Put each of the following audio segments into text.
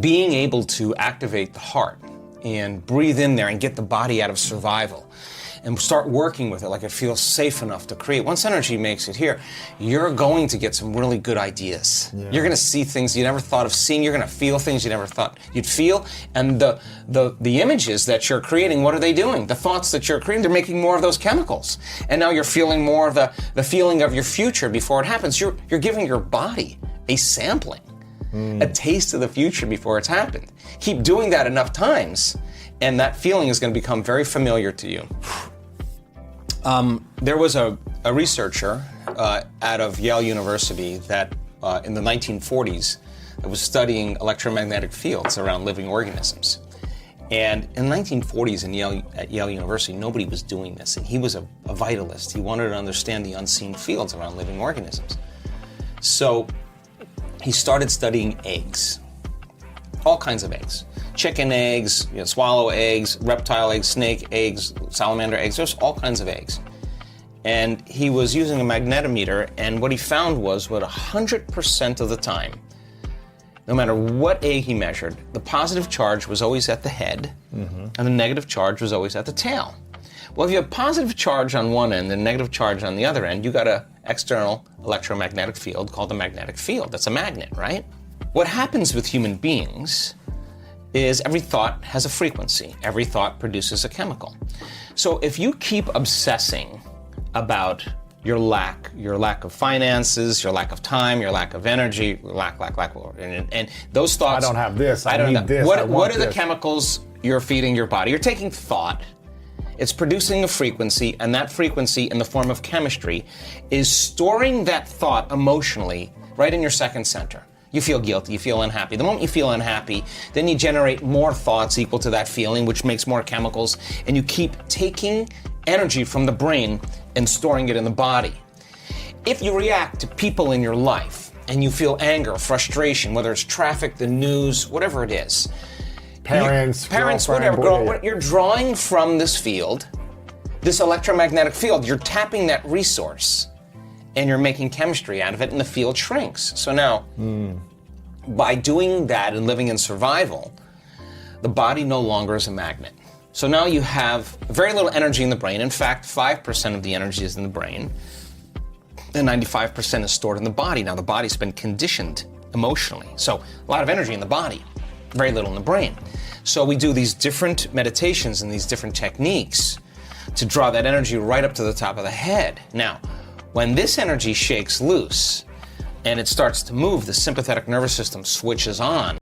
being able to activate the heart and breathe in there and get the body out of survival and start working with it like it feels safe enough to create. Once energy makes it here, you're going to get some really good ideas. Yeah. You're going to see things you never thought of seeing. You're going to feel things you never thought you'd feel. And the images that you're creating, what are they doing? The thoughts that you're creating, they're making more of those chemicals. And now you're feeling more of the feeling of your future before it happens. You're giving your body a sampling, a taste of the future before it's happened. Keep doing that enough times, and that feeling is going to become very familiar to you. There was a researcher out of Yale University that in the 1940s that was studying electromagnetic fields around living organisms. And in the 1940s at Yale University, nobody was doing this. And he was a vitalist. He wanted to understand the unseen fields around living organisms. So he started studying eggs, all kinds of eggs. Chicken eggs, swallow eggs, reptile eggs, snake eggs, salamander eggs, there's all kinds of eggs. And he was using a magnetometer, and what he found was 100% of the time, no matter what egg he measured, the positive charge was always at the head, and the negative charge was always at the tail. Well, if you have positive charge on one end and negative charge on the other end, you got an external electromagnetic field called the magnetic field. That's a magnet, right? What happens with human beings is every thought has a frequency. Every thought produces a chemical. So if you keep obsessing about your lack of finances, your lack of time, your lack of energy, lack, and those thoughts. I don't have this, I need this, What are the chemicals you're feeding your body? You're taking thought, it's producing a frequency, and that frequency in the form of chemistry is storing that thought emotionally right in your second center. You feel guilty, you feel unhappy. The moment you feel unhappy, then you generate more thoughts equal to that feeling, which makes more chemicals, and you keep taking energy from the brain and storing it in the body. If you react to people in your life and you feel anger, frustration, whether it's traffic, the news, whatever it is, parents, whatever, you're drawing from this field, this electromagnetic field, you're tapping that resource, and you're making chemistry out of it, and the field shrinks. So now, by doing that and living in survival, the body no longer is a magnet. So now you have very little energy in the brain. In fact, 5% of the energy is in the brain, and 95% is stored in the body. Now, the body's been conditioned emotionally. So a lot of energy in the body, very little in the brain. So we do these different meditations and these different techniques to draw that energy right up to the top of the head. Now, when this energy shakes loose and it starts to move, the sympathetic nervous system switches on.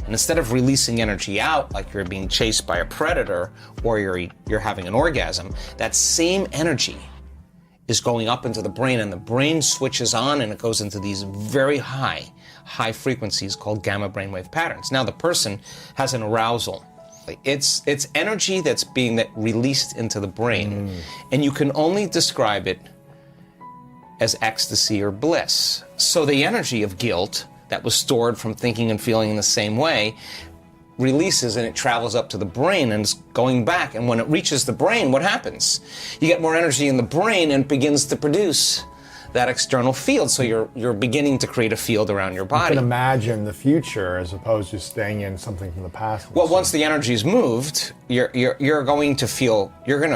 And instead of releasing energy out like you're being chased by a predator or you're having an orgasm, that same energy is going up into the brain, and the brain switches on and it goes into these very high frequencies called gamma brainwave patterns. Now the person has an arousal. It's energy that's being released into the brain, and you can only describe it as ecstasy or bliss. So the energy of guilt that was stored from thinking and feeling in the same way releases, and it travels up to the brain and is going back. And when it reaches the brain, what happens? You get more energy in the brain and it begins to produce that external field. So you're beginning to create a field around your body. You can imagine the future as opposed to staying in something from the past. Well, once the energy's moved, you're going to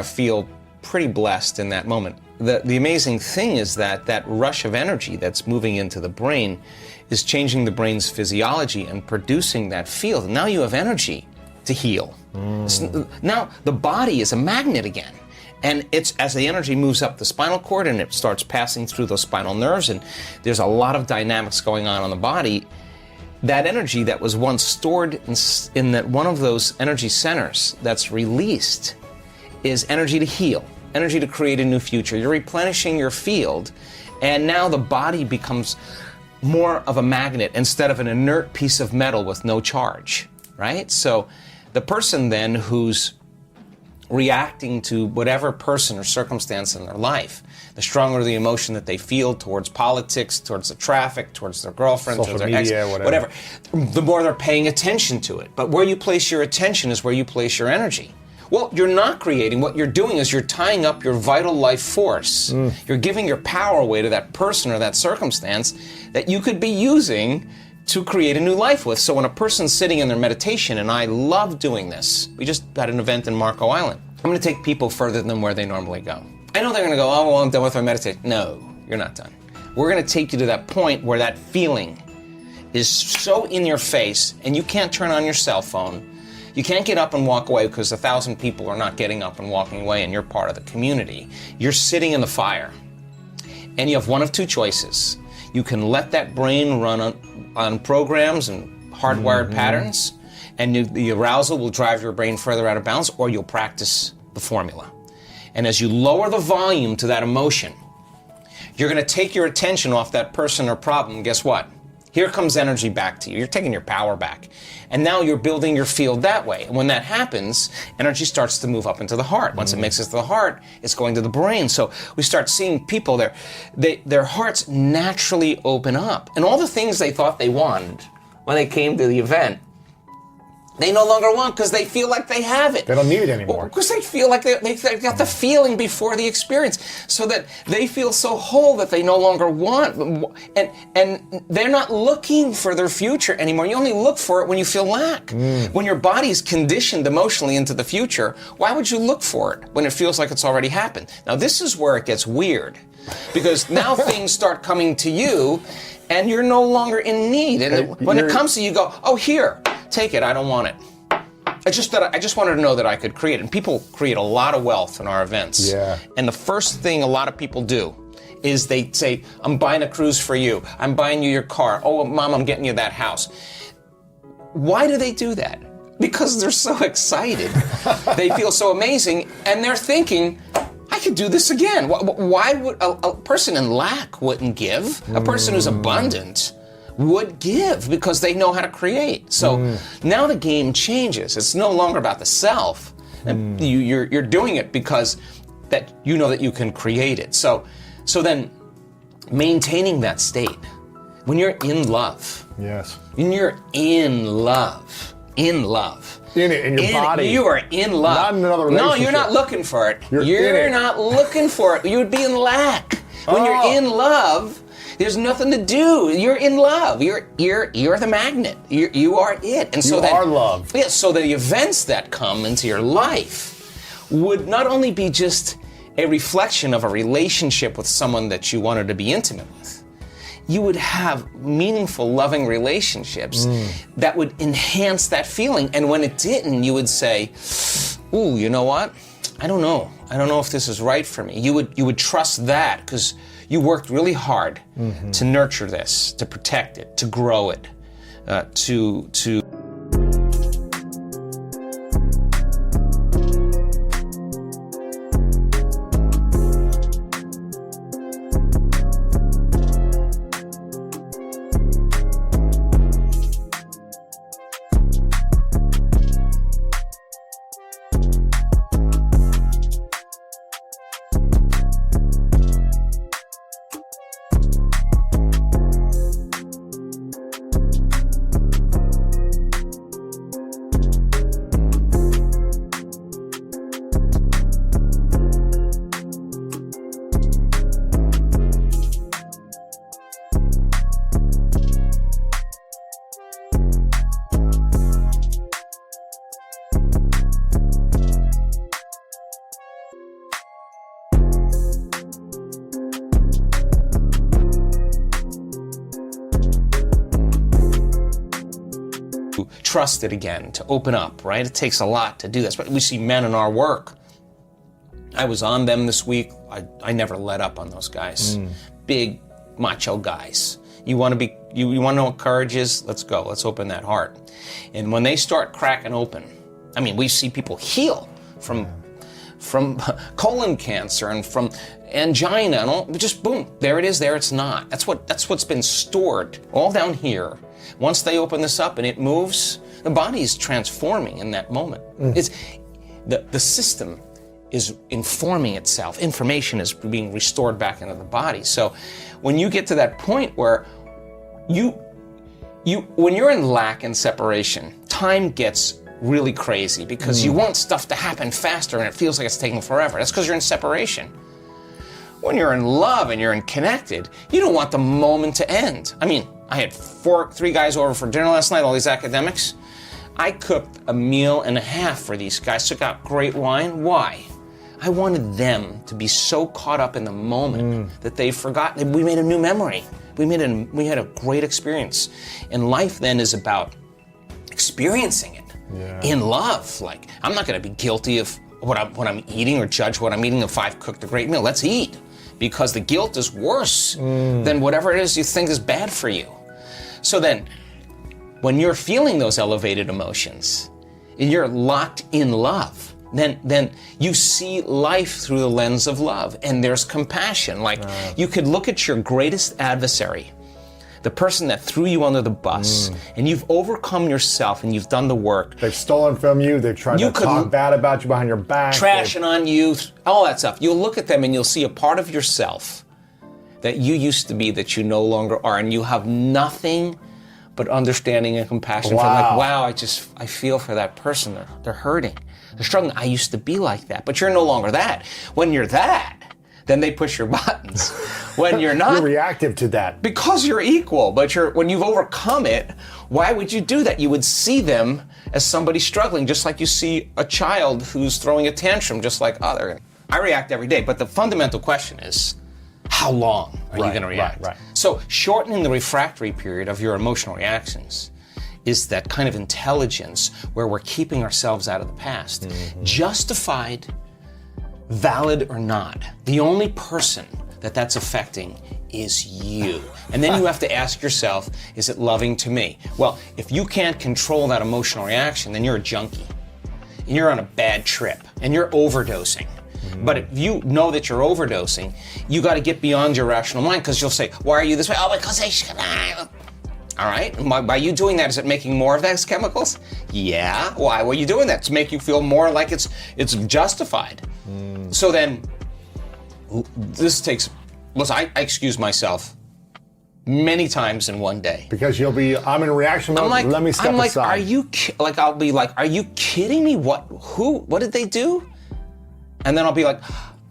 feel pretty blessed in that moment. the amazing thing is that that rush of energy that's moving into the brain is changing the brain's physiology and producing that field. Now you have energy to heal. Now the body is a magnet again. And it's as the energy moves up the spinal cord and it starts passing through those spinal nerves, and there's a lot of dynamics going on the body. That energy that was once stored in that one of those energy centers that's released is energy to heal, energy to create a new future. You're replenishing your field, and now the body becomes more of a magnet instead of an inert piece of metal with no charge, right? So the person then who's reacting to whatever person or circumstance in their life, the stronger the emotion that they feel towards politics, towards the traffic, towards their girlfriend, social towards their media, ex, whatever, the more they're paying attention to it. But where you place your attention is where you place your energy. Well, you're not creating. What you're doing is you're tying up your vital life force. You're giving your power away to that person or that circumstance that you could be using to create a new life with. So when a person's sitting in their meditation, and I love doing this, we just had an event in Marco Island. I'm going to take people further than where they normally go. I know they're going to go, oh, well, I'm done with my meditation. No, you're not done. We're going to take you to that point where that feeling is so in your face, and you can't turn on your cell phone. You can't get up and walk away because 1,000 people are not getting up and walking away, and you're part of the community. You're sitting in the fire, and you have one of two choices. You can let that brain run on programs and hardwired patterns, and the arousal will drive your brain further out of balance, or you'll practice the formula. And as you lower the volume to that emotion, you're going to take your attention off that person or problem. Guess what? Here comes energy back to you. You're taking your power back. And now you're building your field that way. And when that happens, energy starts to move up into the heart. Once it mixes to the heart, it's going to the brain. So we start seeing people, their hearts naturally open up. And all the things they thought they wanted when they came to the event, they no longer want because they feel like they have it. They don't need it anymore. Because they feel like they got the feeling before the experience, so that they feel so whole that they no longer want. And they're not looking for their future anymore. You only look for it when you feel lack. When your body's conditioned emotionally into the future, why would you look for it when it feels like it's already happened? Now, this is where it gets weird, because now things start coming to you, and you're no longer in need. And when it comes to you, go, oh, here. Take it, I don't want it. I just wanted to know that I could create it. And people create a lot of wealth in our events. Yeah. And the first thing a lot of people do is they say, I'm buying a cruise for you. I'm buying you your car. Oh, Mom, I'm getting you that house. Why do they do that? Because they're so excited. They feel so amazing, and they're thinking, I could do this again. Why would a person in lack wouldn't give? A person who's abundant would give, because they know how to create. So now the game changes. It's no longer about the self. You're doing it because that you know that you can create it. So then maintaining that state when you're in love. Yes. When you're in love. In your body. You are in love. Not in another relationship. No, you're not looking for it. You're not looking for it. You would be in lack. When you're in love, there's nothing to do. You're in love. You're the magnet. You are it. And so you are love. Yeah. So the events that come into your life would not only be just a reflection of a relationship with someone that you wanted to be intimate with. You would have meaningful, loving relationships that would enhance that feeling. And when it didn't, you would say, "Ooh, you know what? I don't know. I don't know if this is right for me." You would trust that because you worked really hard to nurture this, to protect it, to grow it, to to trust it again, to open up, right? It takes a lot to do this, but we see men in our work. I was on them this week. I never let up on those guys. Big macho guys. You want to be, you want to know what courage is? Let's go. Let's open that heart. And when they start cracking open, I mean, we see people heal from colon cancer and from angina and all, just boom, there it is, there it's not. That's what's been stored all down here. Once they open this up and it moves, the body is transforming in that moment. It's the system is informing itself. Information is being restored back into the body. So when you get to that point where when you're in lack and separation, time gets really crazy because you want stuff to happen faster and it feels like it's taking forever. That's because you're in separation. When you're in love and you're in connected, you don't want the moment to end. I mean, I had three guys over for dinner last night, all these academics. I cooked a meal and a half for these guys, took out great wine. Why? I wanted them to be so caught up in the moment that they forgot. We made a new memory. We had a great experience. And life then is about experiencing it in love. Like, I'm not going to be guilty of what I'm eating or judge what I'm eating if I've cooked a great meal. Let's eat, because the guilt is worse than whatever it is you think is bad for you. So then, when you're feeling those elevated emotions and you're locked in love, then you see life through the lens of love, and there's compassion. Like, you could look at your greatest adversary, the person that threw you under the bus, and you've overcome yourself and you've done the work. They've stolen from you, they've tried to talk bad about you behind your back. Trashing on you, all that stuff. You'll look at them and you'll see a part of yourself that you used to be that you no longer are, and you have nothing but understanding and compassion for them. Like, wow, I feel for that person. They're hurting. They're struggling. I used to be like that, but you're no longer that. When you're that, then they push your buttons. When you're not, you're reactive to that. Because you're equal, but when you've overcome it, why would you do that? You would see them as somebody struggling, just like you see a child who's throwing a tantrum, just like, I react every day, but the fundamental question is, how long are you going to react? Right. So shortening the refractory period of your emotional reactions is that kind of intelligence where we're keeping ourselves out of the past. Justified, valid or not, the only person that's affecting is you. And then you have to ask yourself, is it loving to me? Well, if you can't control that emotional reaction, then you're a junkie. And you're on a bad trip, and you're overdosing. But if you know that you're overdosing, you got to get beyond your rational mind, because you'll say, why are you this way? Oh, because I should. All right, by you doing that, is it making more of those chemicals? Yeah, why were you doing that? To make you feel more like it's justified. So then, this takes, listen, I excuse myself many times in one day. Because I'm in reaction mode, let me step aside. I'll be like, are you kidding me? What did they do? And then I'll be like,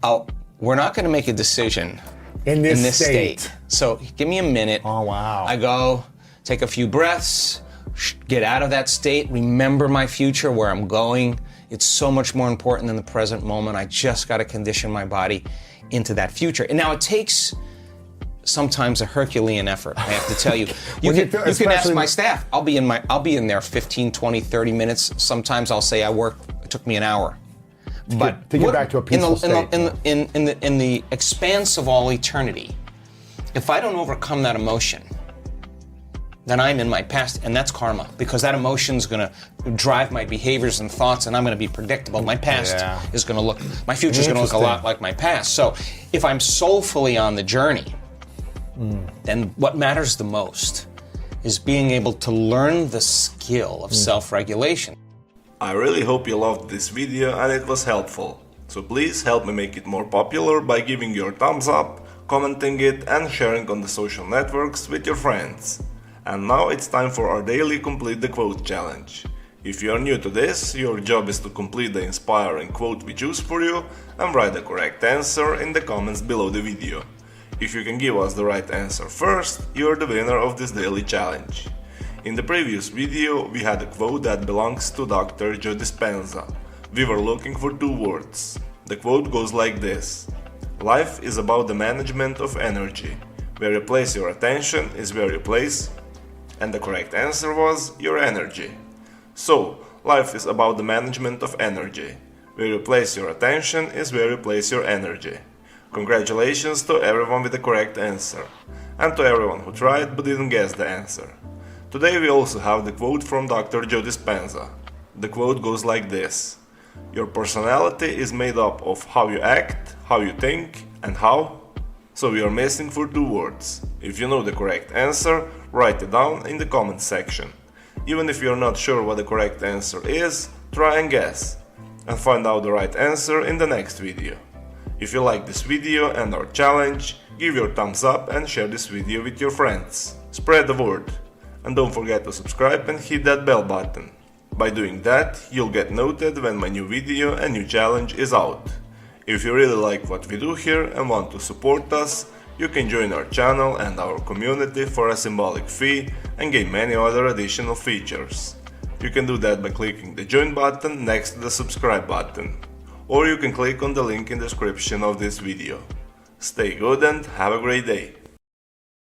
oh, we're not going to make a decision in this state. So give me a minute. Oh, wow. I go, take a few breaths, get out of that state, remember my future, where I'm going. It's so much more important than the present moment. I just got to condition my body into that future. And now it takes sometimes a Herculean effort, I have to tell you. You can ask my staff. I'll be in there 15, 20, 30 minutes. Sometimes I'll say it took me an hour. But to get back to a peaceful state. In the expanse of all eternity, if I don't overcome that emotion, then I'm in my past, and that's karma, because that emotion's going to drive my behaviors and thoughts, and I'm going to be predictable. My past is going to look, my future's going to look a lot like my past. So if I'm soulfully on the journey, then what matters the most is being able to learn the skill of self-regulation. I really hope you loved this video and it was helpful. So please help me make it more popular by giving your thumbs up, commenting it and sharing on the social networks with your friends. And now it's time for our daily Complete the Quote challenge. If you are new to this, your job is to complete the inspiring quote we choose for you and write the correct answer in the comments below the video. If you can give us the right answer first, you are the winner of this daily challenge. In the previous video, we had a quote that belongs to Dr. Joe Dispenza. We were looking for two words. The quote goes like this: life is about the management of energy. Where you place your attention is where you place And the correct answer was your energy. So, life is about the management of energy. Where you place your attention is where you place your energy. Congratulations to everyone with the correct answer, and to everyone who tried but didn't guess the answer. Today we also have the quote from Dr. Joe Dispenza. The quote goes like this: "Your personality is made up of how you act, how you think, and how." So we are missing for 2 words. If you know the correct answer, write it down in the comment section. Even if you're not sure what the correct answer is, try and guess, and find out the right answer in the next video. If you like this video and our challenge, give your thumbs up and share this video with your friends. Spread the word. And don't forget to subscribe and hit that bell button. By doing that, you'll get noted when my new video and new challenge is out. If you really like what we do here and want to support us, you can join our channel and our community for a symbolic fee and gain many other additional features. You can do that by clicking the join button next to the subscribe button, or you can click on the link in the description of this video. Stay good and have a great day.